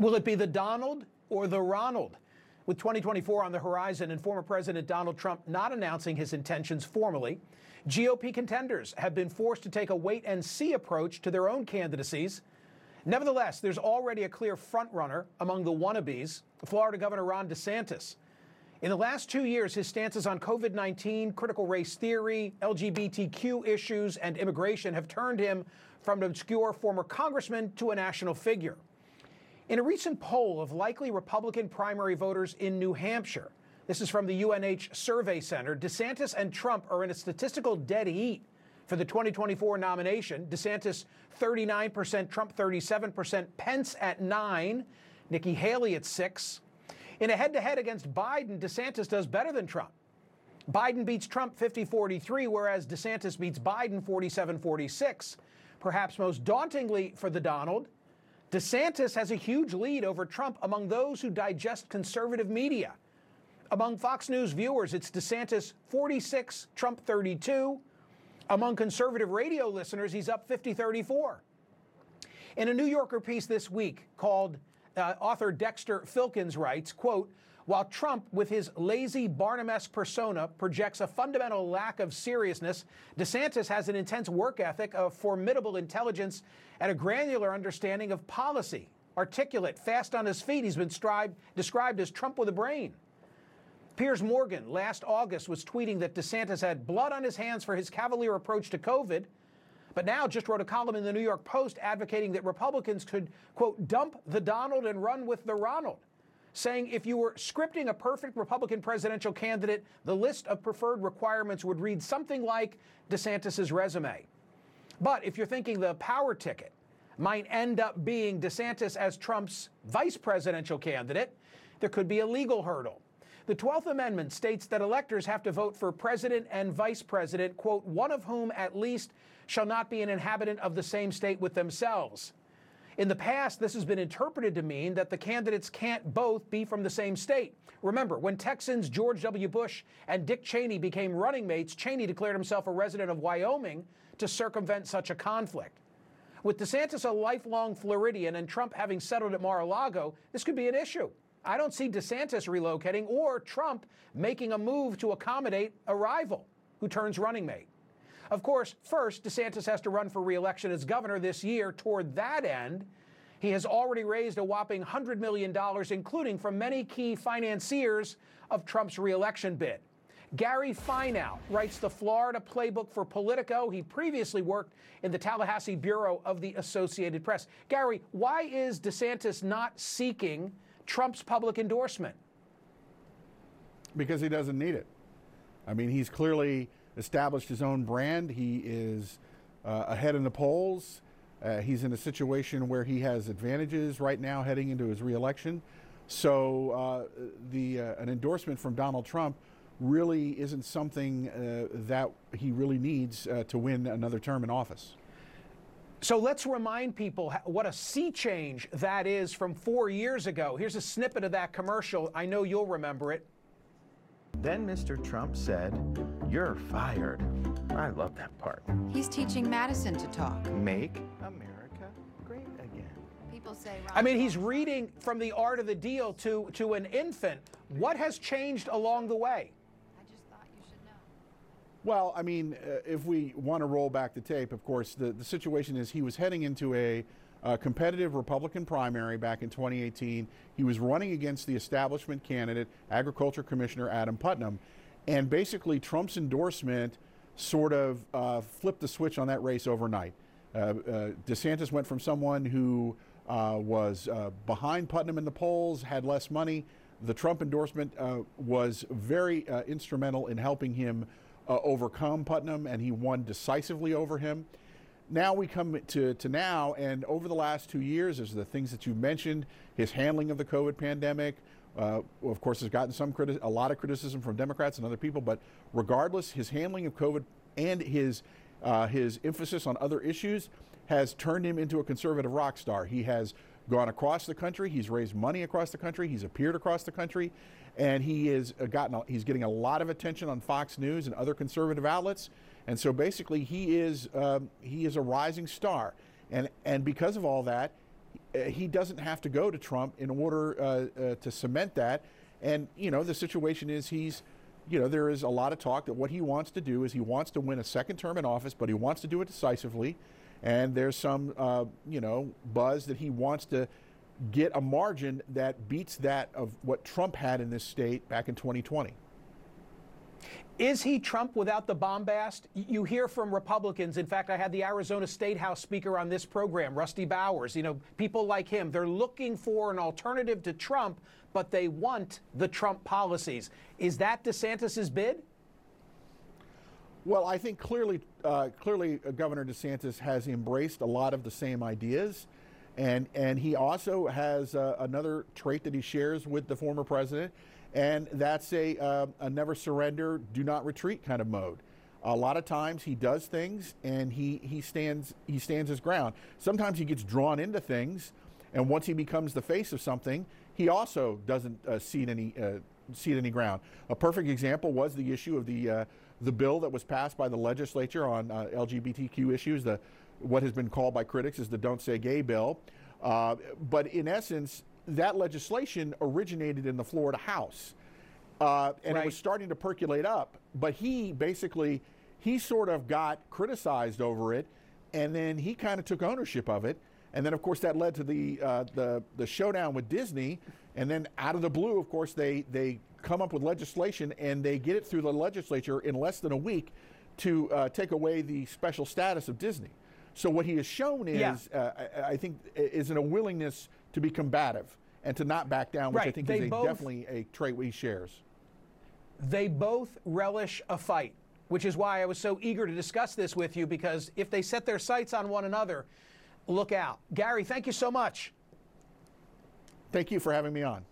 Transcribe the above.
Will it be the Donald or the Ronald? With 2024 on the horizon and former President Donald Trump not announcing his intentions formally, GOP contenders have been forced to take a wait-and-see approach to their own candidacies. Nevertheless, there's already a clear frontrunner among the wannabes, Florida Governor Ron DeSantis. In the last 2 years, his stances on COVID-19, critical race theory, LGBTQ issues, and immigration have turned him from an obscure former congressman to a national figure. In a recent poll of likely Republican primary voters in New Hampshire, this is from the UNH Survey Center, DeSantis and Trump are in a statistical dead heat for the 2024 nomination. DeSantis 39%, Trump 37%, Pence at 9%, Nikki Haley at 6%. In a head-to-head against Biden, DeSantis does better than Trump. Biden beats Trump 50-43, whereas DeSantis beats Biden 47-46. Perhaps most dauntingly for the Donald, DeSantis has a huge lead over Trump among those who digest conservative media. Among Fox News viewers, it's DeSantis 46, Trump 32. Among conservative radio listeners, he's up 50-34. In a New Yorker piece this week called author Dexter Filkins writes, quote, while Trump, with his lazy Barnum-esque persona, projects a fundamental lack of seriousness, DeSantis has an intense work ethic, a formidable intelligence, and a granular understanding of policy. Articulate, fast on his feet, he's been described as Trump with a brain. Piers Morgan last August was tweeting that DeSantis had blood on his hands for his cavalier approach to COVID, but now just wrote a column in the New York Post advocating that Republicans could, quote, dump the Donald and run with the Ronald, saying if you were scripting a perfect Republican presidential candidate, the list of preferred requirements would read something like DeSantis's resume. But if you're thinking the power ticket might end up being DeSantis as Trump's vice presidential candidate, there could be a legal hurdle. The 12th Amendment states that electors have to vote for president and vice president, quote, one of whom at least shall not be an inhabitant of the same state with themselves. In the past, this has been interpreted to mean that the candidates can't both be from the same state. Remember, when Texans George W. Bush and Dick Cheney became running mates, Cheney declared himself a resident of Wyoming to circumvent such a conflict. With DeSantis a lifelong Floridian and Trump having settled at Mar-a-Lago, this could be an issue. I don't see DeSantis relocating or Trump making a move to accommodate a rival who turns running mate. Of course, first, DeSantis has to run for re-election as governor this year. Toward that end, he has already raised a whopping $100 million, including from many key financiers of Trump's re-election bid. Gary Fineout writes the Florida playbook for Politico. He previously worked in the Tallahassee bureau of the Associated Press. Gary, why is DeSantis not seeking Trump's public endorsement? Because he doesn't need it. I mean, he's clearly established his own brand. He is ahead in the polls. He's in a situation where he has advantages right now heading into his reelection. So an endorsement from Donald Trump really isn't something that he really needs to win another term in office. So let's remind people what a sea change that is from 4 years ago. Here's a snippet of that commercial. I know you'll remember it. Then Mr. Trump said, "You're fired." I love that part. He's teaching Madison to talk. Make America great again. People say, I mean, he's reading from The Art of the Deal to an infant. What has changed along the way? I just thought you should know. Well, I mean, if we want to roll back the tape, of course, the situation is he was heading into a competitive Republican primary back in 2018. He was running against the establishment candidate, Agriculture Commissioner Adam Putnam, and basically Trump's endorsement sort of flipped the switch on that race overnight. DeSantis went from someone who was behind Putnam in the polls, had less money. The Trump endorsement was very instrumental in helping him overcome Putnam, and he won decisively over him. Now we come to now, and over the last 2 years, as the things that you mentioned, his handling of the COVID pandemic, of course, has gotten a lot of criticism from Democrats and other people. But regardless, his handling of COVID and his emphasis on other issues has turned him into a conservative rock star. He has gone across the country. He's raised money across the country. He's appeared across the country, and he's getting a lot of attention on Fox News and other conservative outlets. And so basically, he is a rising star, and because of all that, he doesn't have to go to Trump in order to cement that. And, you know, the situation is there is a lot of talk that what he wants to do is he wants to win a second term in office, but he wants to do it decisively. And there's some, buzz that he wants to get a margin that beats that of what Trump had in this state back in 2020. Is he Trump without the bombast? You hear from Republicans. In fact, I had the Arizona State House Speaker on this program, Rusty Bowers. You know, people like him, they're looking for an alternative to Trump, but they want the Trump policies. Is that DeSantis's bid? Well, I think clearly Governor DeSantis has embraced a lot of the same ideas. And he also has another trait that he shares with the former president, and that's a never surrender, do not retreat kind of mode. A lot of times he does things and he stands his ground. Sometimes he gets drawn into things, and once he becomes the face of something, he also doesn't cede any ground. A perfect example was the issue of the bill that was passed by the legislature on LGBTQ issues, what has been called by critics as the Don't Say Gay bill. But in essence, that legislation originated in the Florida House. And It was starting to percolate up. But he sort of got criticized over it, and then he kind of took ownership of it. And then, of course, that led to the showdown with Disney. And then out of the blue, of course, they come up with legislation, and they get it through the legislature in less than a week to take away the special status of Disney. So what he has shown is, I think, is a willingness to be combative and to not back down, which I think is definitely a trait he shares. They both relish a fight, which is why I was so eager to discuss this with you, because if they set their sights on one another, look out. Gary, thank you so much. Thank you for having me on.